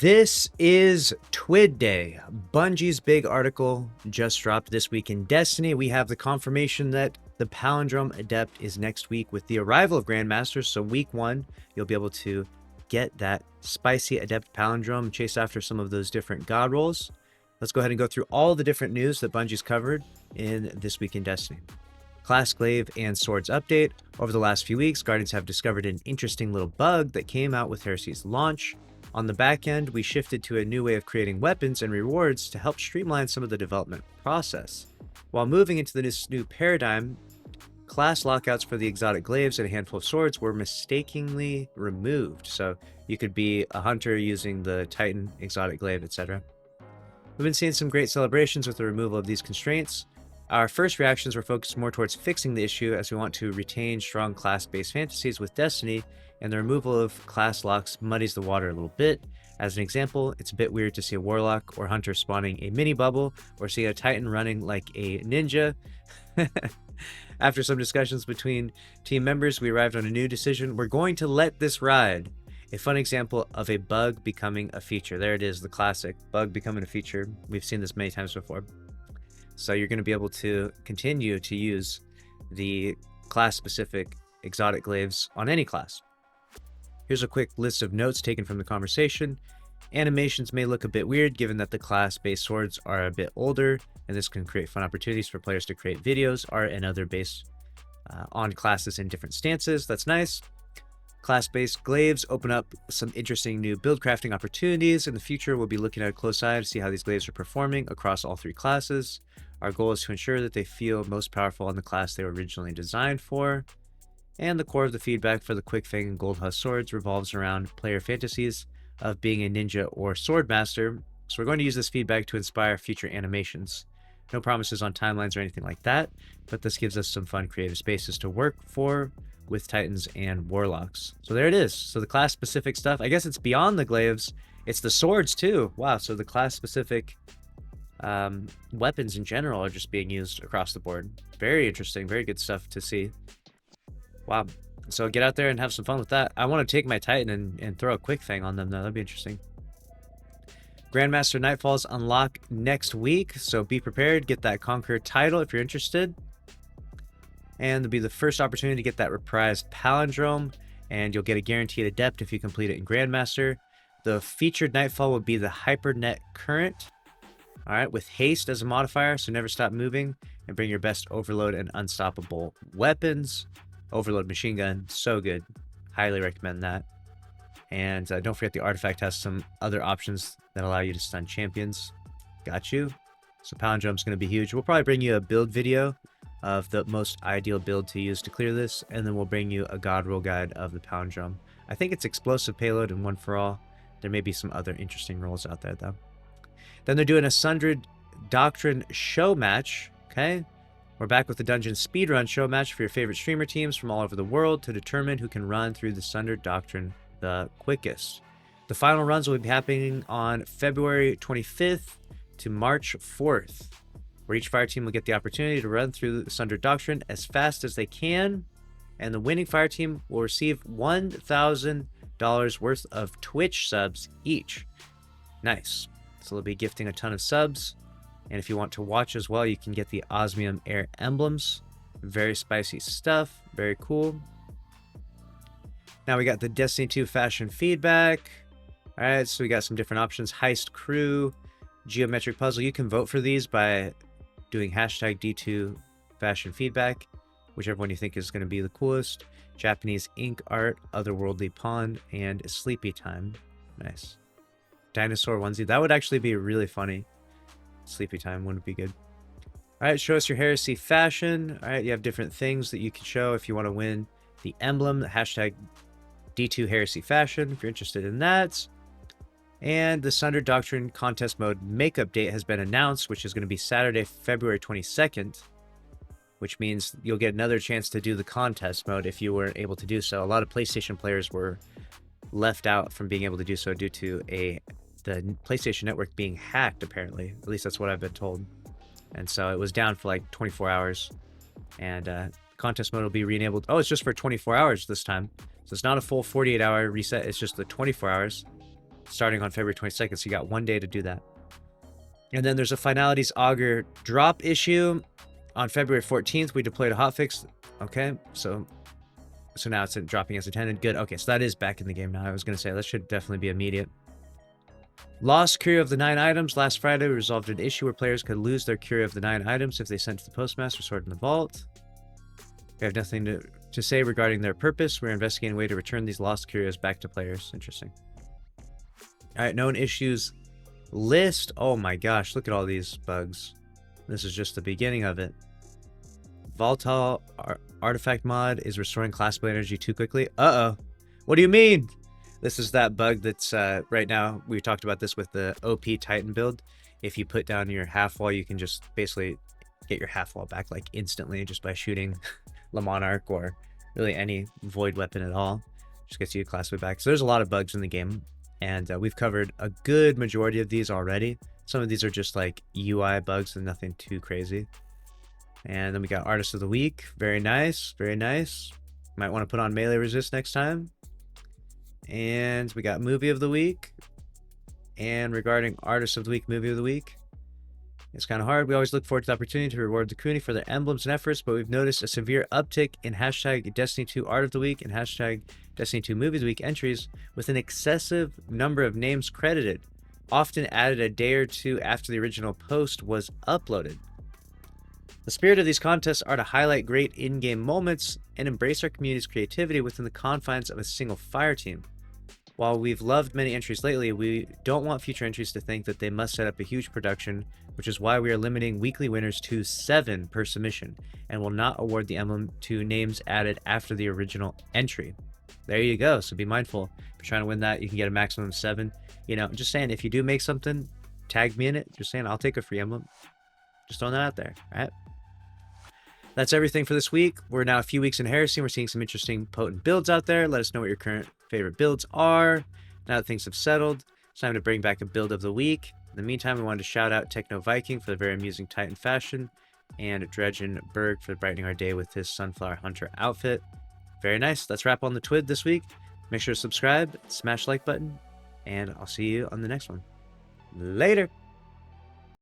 This is TWID Day. Bungie's big article just dropped this week in Destiny. We have the confirmation that the Palindrome Adept is next week with the arrival of Grandmasters. So week 1, you'll be able to get that spicy Adept Palindrome and chase after some of those different god rolls. Let's go ahead and go through all the different news that Bungie's covered in this week in Destiny. Class Glaive and Swords update. Over the last few weeks, Guardians have discovered an interesting little bug that came out with Heresy's launch. On the back end, we shifted to a new way of creating weapons and rewards to help streamline some of the development process. While moving into this new paradigm, class lockouts for the exotic glaives and a handful of swords were mistakenly removed. So you could be a hunter using the Titan, exotic glaive, etc. We've been seeing some great celebrations with the removal of these constraints. Our first reactions were focused more towards fixing the issue, as we want to retain strong class-based fantasies with Destiny, and the removal of class locks muddies the water a little bit. As an example, it's a bit weird to see a warlock or hunter spawning a mini bubble, or see a titan running like a ninja. After some discussions between team members, we arrived on a new decision. We're going to let this ride. A fun example of a bug becoming a feature. There it is, the classic bug becoming a feature. We've seen this many times before. So you're going to be able to continue to use the class-specific exotic glaives on any class. Here's a quick list of notes taken from the conversation. Animations may look a bit weird given that the class-based swords are a bit older, and this can create fun opportunities for players to create videos, art, and other based on classes in different stances. That's nice. Class-based glaives open up some interesting new build crafting opportunities. In the future, we'll be looking at a close eye to see how these glaives are performing across all 3 classes. Our goal is to ensure that they feel most powerful on the class they were originally designed for. And the core of the feedback for the Quick Fang and Gold Husk swords revolves around player fantasies of being a ninja or sword master. So we're going to use this feedback to inspire future animations. No promises on timelines or anything like that, but this gives us some fun creative spaces to work for with Titans and Warlocks. So there it is. So the class-specific stuff, I guess it's beyond the glaives. It's the swords too. Wow, so the class-specific weapons in general are just being used across the board. Very interesting, very good stuff to see. Wow. So get out there and have some fun with that. I want to take my Titan and throw a Quick Fang on them though. That'd be interesting. Grandmaster Nightfalls unlock next week, so be prepared. Get that Conqueror title if you're interested. And there'll be the first opportunity to get that reprised Palindrome, and you'll get a guaranteed Adept if you complete it in Grandmaster. The featured Nightfall will be the Hypernet Current. Alright, with haste as a modifier, so never stop moving, and bring your best Overload and Unstoppable weapons. Overload machine gun, so good. Highly recommend that. And don't forget the artifact has some other options that allow you to stun champions. Got you. So Palindrome's going to be huge. We'll probably bring you a build video of the most ideal build to use to clear this, and then we'll bring you a god roll guide of the Palindrome. I think it's explosive payload and one for all. There may be some other interesting rolls out there though. Then they're doing a Sundered Doctrine show match. Okay. We're back with the Dungeon Speedrun show match for your favorite streamer teams from all over the world to determine who can run through the Sundered Doctrine the quickest. The final runs will be happening on February 25th to March 4th, where each fire team will get the opportunity to run through the Sundered Doctrine as fast as they can, and the winning fire team will receive $1,000 worth of Twitch subs each. Nice. So they'll be gifting a ton of subs. And if you want to watch as well, you can get the Osmium Air emblems. Very spicy stuff. Very cool. Now we got the Destiny 2 fashion feedback. All right, so we got some different options. Heist Crew, Geometric Puzzle. You can vote for these by doing hashtag D2 fashion feedback, whichever one you think is going to be the coolest. Japanese ink art, Otherworldly Pond, and Sleepy Time. Nice. Dinosaur onesie. That would actually be really funny. Sleepy Time wouldn't be good. All right, show us your Heresy fashion. All right, you have different things that you can show if you want to win the emblem, the hashtag D2 Heresy fashion, if you're interested in that. And the Sundered Doctrine contest mode makeup date has been announced, which is going to be Saturday, February 22nd, which means you'll get another chance to do the contest mode if you weren't able to do so. A lot of PlayStation players were left out from being able to do so due to the PlayStation Network being hacked, apparently. At least that's what I've been told. And so it was down for like 24 hours. And contest mode will be re-enabled. Oh, it's just for 24 hours this time. So it's not a full 48-hour reset. It's just the 24 hours. starting on February 22nd. So you got 1 day to do that. And then there's a Finalities Augur drop issue. On February 14th, we deployed a hotfix. Okay, so now it's dropping as intended. Good. Okay, so that is back in the game now. I was going to say that should definitely be immediate. Lost Curio of the 9 items. Last Friday, we resolved an issue where players could lose their Curio of the 9 items if they sent to the postmaster stored in the vault. We have nothing to say regarding their purpose. We're investigating a way to return these lost curios back to players. Interesting. All right, known issues list. Oh my gosh, look at all these bugs. This is just the beginning of it. Volatile artifact mod is restoring classical energy too quickly. Uh-oh. What do you mean? This is that bug that's right now. We talked about this with the OP Titan build. If you put down your half wall, you can just basically get your half wall back like instantly just by shooting Le Monarch or really any void weapon at all. Just gets you classically back. So there's a lot of bugs in the game, and we've covered a good majority of these already. Some of these are just like UI bugs and nothing too crazy. And then we got Artist of the Week. Very nice. Very nice. Might want to put on melee resist next time. And we got Movie of the Week. And regarding Artist of the Week, Movie of the Week, it's kind of hard. We always look forward to the opportunity to reward the community for their emblems and efforts, but we've noticed a severe uptick in hashtag Destiny 2 Art of the Week and hashtag Destiny 2 Movie of the Week entries with an excessive number of names credited, often added a day or two after the original post was uploaded. The spirit of these contests are to highlight great in-game moments and embrace our community's creativity within the confines of a single fire team. While we've loved many entries lately, we don't want future entries to think that they must set up a huge production, which is why we are limiting weekly winners to 7 per submission, and will not award the emblem to names added after the original entry. There you go, so be mindful. If you're trying to win that, you can get a maximum of 7. You know, just saying, if you do make something, tag me in it. Just saying, I'll take a free emblem. Just throwing that out there, all right? That's everything for this week. We're now a few weeks in Heresy. We're seeing some interesting, potent builds out there. Let us know what your current favorite builds are. Now that things have settled, it's time to bring back a build of the week. In the meantime, we wanted to shout out Techno Viking for the very amusing Titan fashion, and Dredgen Berg for brightening our day with his Sunflower Hunter outfit. Very nice. That's wrap on the TWID this week. Make sure to subscribe, smash like button, and I'll see you on the next one. Later.